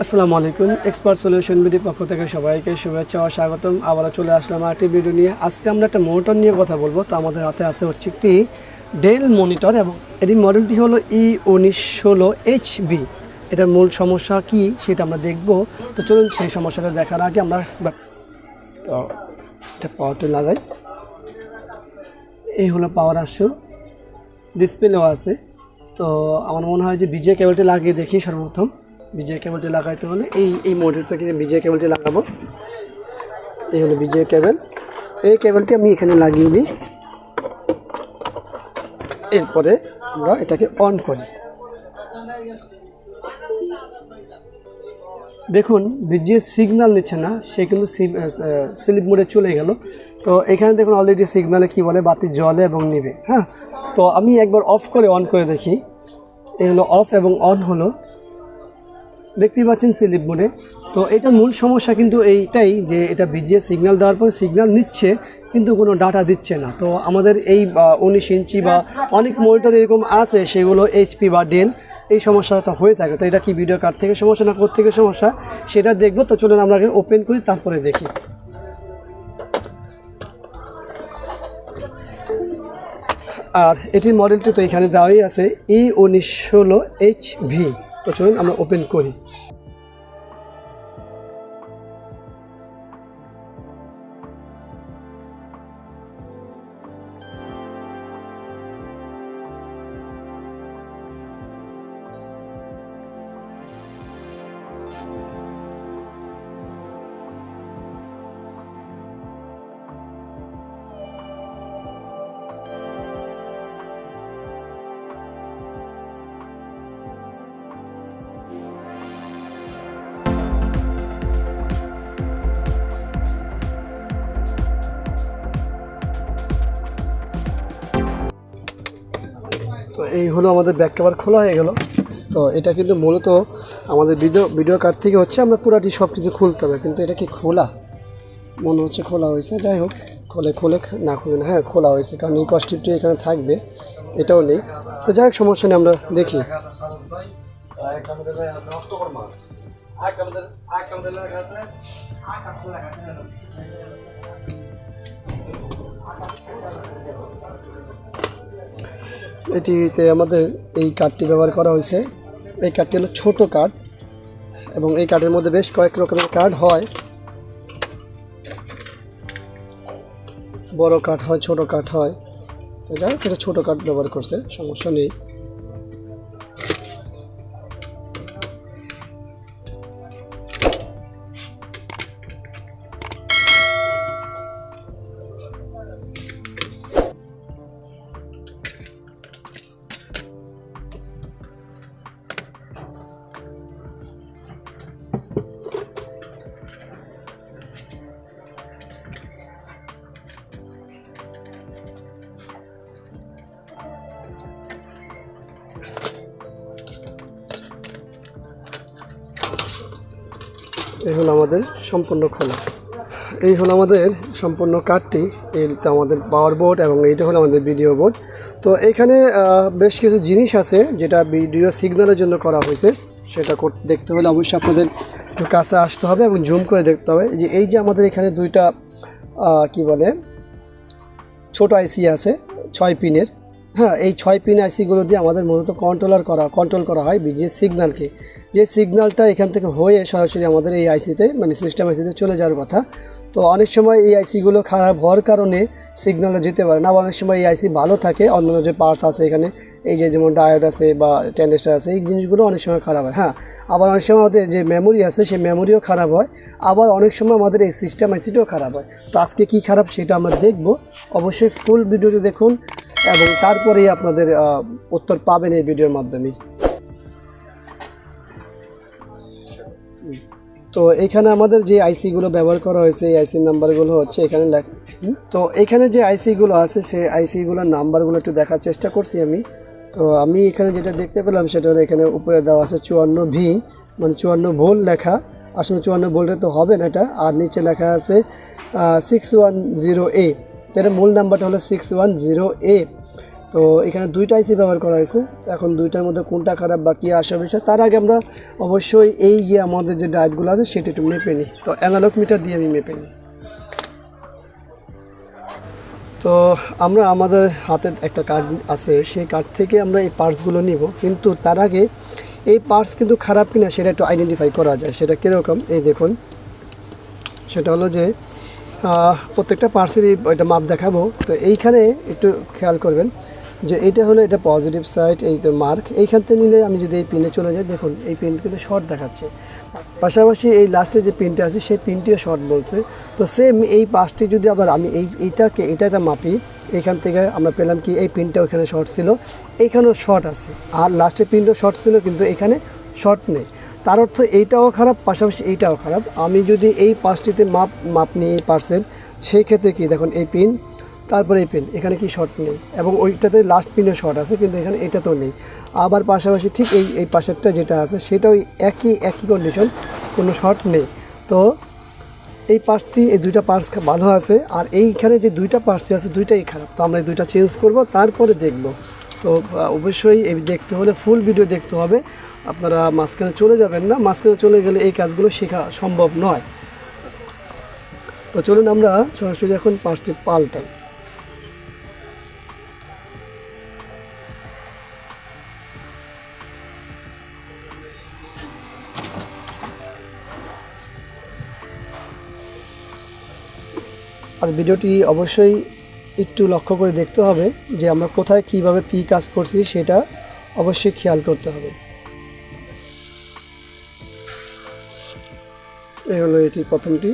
আসসালামু আলাইকুম expert solution ভিডিওর পক্ষ থেকে সবাইকে শুভেচ্ছা ও স্বাগতম। আবারও চলে আসলাম আরেকটি ভিডিও নিয়ে। আজকে আমরা একটা মনিটর নিয়ে কথা বলবো। তো আমাদের হাতে আছে হচ্ছে একটি ডেল মনিটর এবং এটি মডেলটি হলো E1916HB। এটার মূল সমস্যা কি সেটা আমরা দেখব। তো চলুন সেই সমস্যাটা দেখার আগে আমরা তো এটা পাওয়ারটা লাগাই। এই হলো পাওয়ার আসল, ডিসপ্লেও আছে। তো আমার মনে হয় যে VGA কেবলটি লাগিয়ে দেখি। সর্বপ্রথম VGA কেবলটি লাগাইতে হলে এই মডেল থেকে VGA কেবলটি লাগাবো। এই হলো VGA কেবল। এই কেবলটি আমি এখানে লাগিয়ে দিই। এরপরে আমরা এটাকে অন করি। দেখুন VGA সিগন্যাল নিচ্ছে না, সে কিন্তু স্লিপ মোডে চলে গেল। তো এখানে দেখুন অলরেডি সিগন্যালে কি বলে বাতি জ্বলে এবং নিবে। হ্যাঁ, তো আমি একবার অফ করে অন করে দেখি। এই হলো অফ এবং অন হলো, দেখতেই পাচ্ছেন স্লিপ মোডে। তো এটা মূল সমস্যা কিন্তু এইটাই যে এটা VGA সিগন্যাল দেওয়ার পরে সিগন্যাল নিচ্ছে কিন্তু কোনো ডাটা দিচ্ছে না। তো আমাদের এই 19 ইঞ্চি বা অনেক মনিটর এরকম আছে, সেগুলো HP বা ডেল, এই সমস্যাটা হয়ে থাকে। তো এটা কি ভিডিও কার্ড থেকে সমস্যা না কোথা থেকে সমস্যা সেটা দেখবো। তো চলুন আমরা আগে ওপেন করি, তারপরে দেখি। আর এটির মডেলটি তো এখানে দেওয়াই আছে E1916HB। তো চলুন আমরা ওপেন করি। তো এই হলো আমাদের ব্যাক কভার খোলা হয়ে গেল। তো এটা কিন্তু মূলত আমাদের ভিডিও কার্ড থেকে হচ্ছে আমরা পুরাটি সব কিছু খুলতে হবে, কিন্তু এটা কি খোলা মনে হচ্ছে খোলা হয়েছে। যাই হোক, খোলে না খুলে না, হ্যাঁ খোলা হয়েছে, কারণ এই কস্টিপটি এখানে থাকবে, এটাও নেই। তো যাই হোক, সমস্যা নেই, আমরা দেখি। এটিতে আমাদের এই কার্ডটি ব্যবহার করা হয়েছে। এই কার্ডটি হলো ছোট কার্ড এবং এই কার্ডের মধ্যে বেশ কয়েক রকমের কার্ড হয়, বড় কার্ড হয়, ছোট কার্ড হয়। তো যাই হোক, এটা ছোট কার্ড ব্যবহার করছে, সমস্যা নেই। এই হলো আমাদের সম্পূর্ণ খোলা। এই হলো আমাদের সম্পূর্ণ কার্ডটি। এইটা আমাদের পাওয়ার বোর্ড এবং এইটা হলো আমাদের ভিডিও বোর্ড। তো এখানে বেশ কিছু জিনিস আছে যেটা ভিডিও সিগন্যালের জন্য করা হয়েছে। সেটা দেখতে হলে অবশ্যই আপনাদের একটু কাছে আসতে হবে এবং জুম করে দেখতে হবে। যে এই যে আমাদের এখানে দুইটা কি বলে ছোট আইসি আছে 6 পিনের। হ্যাঁ, এই 6 পিন আইসিগুলো দিয়ে আমাদের মূলত কন্ট্রোল করা হয় VGA সিগন্যালকে। যে সিগন্যালটা এখান থেকে হয়ে সরাসরি আমাদের এই আইসিতে মানে সিস্টেম আইসিতে চলে যাওয়ার কথা। তো অনেক সময় এই আইসিগুলো খারাপ হওয়ার কারণে সিগন্যালটা যেতে পারে না। আবার অনেক সময় এই আইসি ভালো থাকে, অন্যান্য যে পার্টস আছে এখানে এই যে যেমন ডায়োড আছে বা ট্রানজিস্টর আছে, এই জিনিসগুলো অনেক সময় খারাপ হয়। হ্যাঁ, আবার অনেক সময় আমাদের যে মেমোরি আছে সেই মেমোরিও খারাপ হয়। আবার অনেক সময় আমাদের এই সিস্টেম আইসিটাও খারাপ হয়। তো আজকে কি খারাপ সেটা আমরা দেখব। অবশ্যই ফুল ভিডিওটি দেখুন এবং তারপরেই আপনাদের উত্তর পাবেন এই ভিডিওর মাধ্যমে। তো এখানে আমাদের যে আইসিগুলো ব্যবহার করা হয়েছে এই আইসির নাম্বারগুলো হচ্ছে এখানে লেখা। তো এখানে যে আইসিগুলো আছে সেই আইসিগুলোর নাম্বারগুলো একটু দেখার চেষ্টা করছি আমি। তো আমি এখানে যেটা দেখতে পেলাম সেটা হলো এখানে উপরে দেওয়া আছে 54V, মানে 54 ভোল্ট লেখা। আসলে 54 ভোল্টে তো হবে না এটা। আর নিচে লেখা আছে 610A। তো এর মূল নাম্বারটা হলো 610A। তো তো এখানে দুইটা আইসি ব্যবহার করা হয়েছে। তো এখন দুইটার মধ্যে কোনটা খারাপ বা কী আসা বিষয়, তার আগে আমরা অবশ্যই এই যে আমাদের যে ডায়েটগুলো আছে সেটা একটু মেপে নিই। তো অ্যানালগ মিটার দিয়ে আমি মেপে নিই। তো আমরা আমাদের হাতে একটা কার্ড আছে, সেই কার্ড থেকে আমরা এই পার্টসগুলো নিব, কিন্তু তার আগে এই পার্টস কিন্তু খারাপ কিনা সেটা একটু আইডেন্টিফাই করা যায়। সেটা কীরকম, এই দেখুন, সেটা হলো যে প্রত্যেকটা পার্টসেরই এটা মাপ দেখাবো। তো এইখানে একটু খেয়াল করবেন যে এটা হলো এটা পজিটিভ সাইড, এই তো মার্ক। এইখান থেকে নিলে আমি যদি এই পিনে চলে যাই, দেখুন এই পিন কিন্তু শর্ট দেখাচ্ছে। পাশাপাশি এই লাস্টে যে পিনটা আছে সেই পিনটিও শর্ট বলছে। তো সেম এই পাশটি যদি আবার আমি এইটা মাপি, এইখান থেকে আমরা পেলাম কি এই পিনটা ওখানে শর্ট ছিল, এইখানেও শর্ট আছে, আর লাস্টের পিনটাও শর্ট ছিল কিন্তু এখানে শর্ট নেই। তার অর্থ এইটাও খারাপ, পাশাপাশি এইটাও খারাপ। আমি যদি এই পাঁচটিতে মাপ নিই এই পার্সেন্ট, সেই ক্ষেত্রে কি দেখুন এই পিন, তারপরে এই পিন, এখানে কি শর্ট নেই, এবং ওইটাতে লাস্ট পিনও শর্ট আছে কিন্তু এখানে এটাতেও নেই। আবার পাশাপাশি ঠিক এই পাশেরটা যেটা আছে সেটাও একই কন্ডিশন, কোনো শর্ট নেই। তো এই পার্টসটি, এই দুইটা পার্টস ভালো আছে, আর এইখানে যে দুইটা পার্টসটি আছে দুইটাই খারাপ। তো আমরা এই দুইটা চেঞ্জ করব, তারপরে দেখব। তো অবশ্যই এই দেখতে হলে ফুল ভিডিও দেখতে হবে, আপনারা মাঝখানে চলে যাবেন না। মাঝখানে চলে গেলে এই কাজগুলো শেখা সম্ভব নয়। তো চলুন আমরা সরাসরি এখন পার্টসটি পাল্টাই। আজ ভিডিওটি অবশ্যই একটু লক্ষ্য করে দেখতে হবে যে আমরা কোথায় কিভাবে কি কাজ করছি সেটা অবশ্যই খেয়াল করতে হবে। এই হলো এটি প্রথমটি,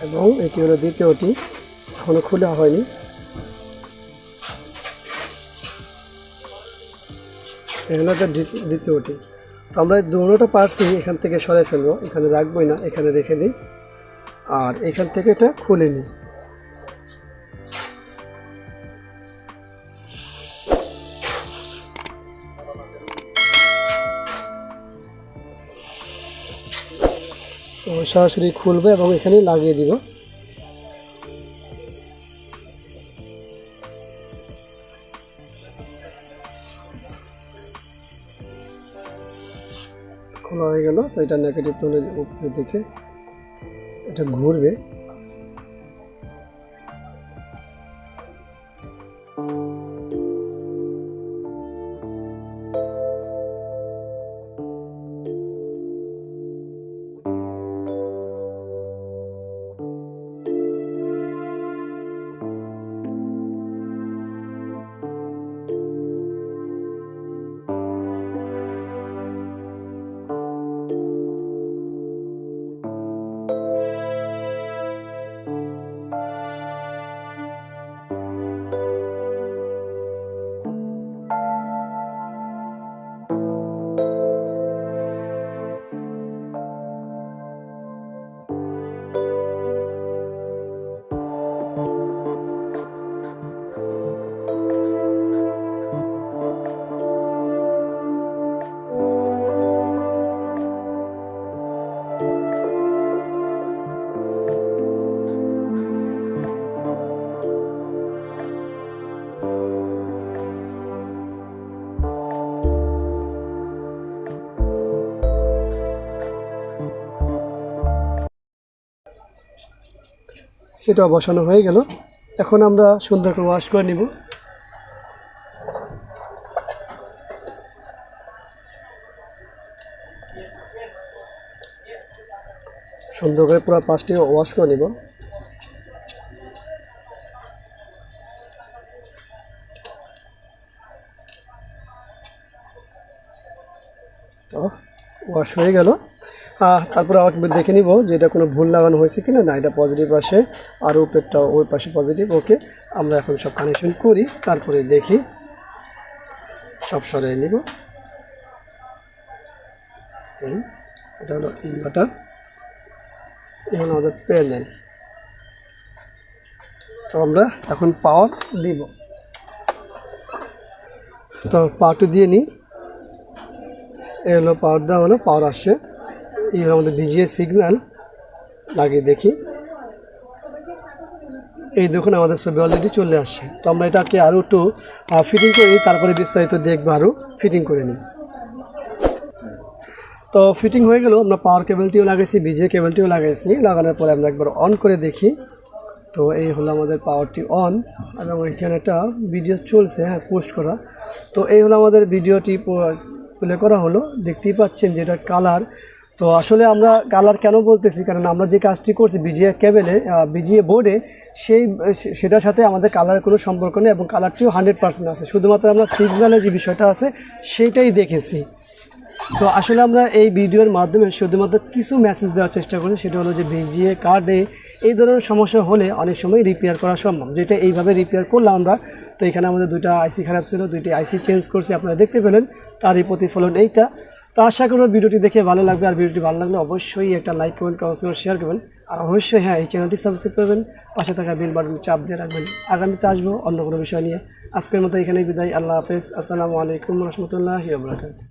এবং এটি হলো দ্বিতীয়টি, এখনো খোলা হয়নি। এই হলো দ্বিতীয়টি। তো আমরা দুটোটা পার্টসই এখান থেকে সরাই ফেলবো, এখানে রাখবোই না, এখানে রেখে দিই, আর এখান থেকে এটা খুলে নিই। তো সরাসরি খুলবো এবং এখানে লাগিয়ে দিব। খোলা হয়ে গেল। তো এটা নেগেটিভ টোনের উপরের দিকে এটা ঘুরবে। এটা বসানো হয়ে গেল। এখন আমরা সুন্দর করে ওয়াশ করে নিব। সুন্দর করে পুরো পাঁচটি ওয়াশ করে নিব। তো ওয়াশ হয়ে গেল। তারপরে আবার দেখে নিব যে এটা কোনো ভুল লাগানো হয়েছে কিনা। না, এটা পজিটিভ আসে, আর উপরেরটা ওই পাশে পজিটিভ। ওকে, আমরা এখন সব কানেকশন করি, তারপরে দেখি। সব সরিয়ে নিব। এটা হলো ইনভার্টার, এখানে আমাদের প্যানেল। তো আমরা এখন পাওয়ার দিব। তো পাওয়ারটা দিয়ে নিই। এই হলো পাওয়ার দেওয়া হলো, পাওয়ার আসছে। এই হলো আমাদের VGA সিগন্যাল, লাগিয়ে দেখি। এই দেখুন আমাদের ছবি অলরেডি চলে আসছে। তো আমরা এটাকে আরও একটু ফিটিং করি, তারপরে বিস্তারিত দেখবো, আরও ফিটিং করে নিই। তো ফিটিং হয়ে গেল, আমরা পাওয়ার কেবলটিও লাগাইছি, VGA কেবলটিও লাগাইছি। লাগানোর পরে আমরা একবার অন করে দেখি। তো এই হলো আমাদের পাওয়ারটি অন, এবং এখানে একটা ভিডিও চলছে, হ্যাঁ, পোস্ট করা। তো এই হলো আমাদের ভিডিওটি প্লে করা হলো। দেখতেই পাচ্ছেন যে এটার কালার। তো আসলে আমরা কালার কেন বলতেছি, কারণ আমরা যে কাজটি করছি VGA কেবেলে, VGA বোর্ডে, সেটার সাথে আমাদের কালারের কোনো সম্পর্ক নেই, এবং কালারটিও 100% আছে। শুধুমাত্র আমরা সিগন্যালের যে বিষয়টা আছে সেইটাই দেখেছি। তো আসলে আমরা এই ভিডিওর মাধ্যমে শুধুমাত্র কিছু মেসেজ দেওয়ার চেষ্টা করি, সেটা হলো যে VGA কার্ডে এই ধরনের সমস্যা হলে অনেক সময় রিপেয়ার করা সম্ভব, যেটা এইভাবে রিপেয়ার করলাম আমরা। তো এখানে আমাদের 2টা আইসি খারাপ ছিল, 2টি আইসি চেঞ্জ করছি, আপনারা দেখতে পেলেন, তারই প্রতিফলন এইটা। তো আশা করব ভিডিওটি দেখে ভালো লাগবে, আর ভিডিওটি ভালো লাগলে অবশ্যই একটা লাইক করবেন, কমেন্ট শেয়ার করবেন, আর অবশ্যই হ্যাঁ, এই চ্যানেলটি সাবস্ক্রাইব করবেন, পাশে থাকা বেল বাটনে চাপ দিয়ে রাখবেন। আগামীতে আসবো অন্য কোনো বিষয় নিয়ে। আজকের মতো এখানেই বিদায়। আল্লাহ হাফেজ। আসসালামু আলাইকুম রহমতুল্লাহি ওয়া বারাকাতুহু।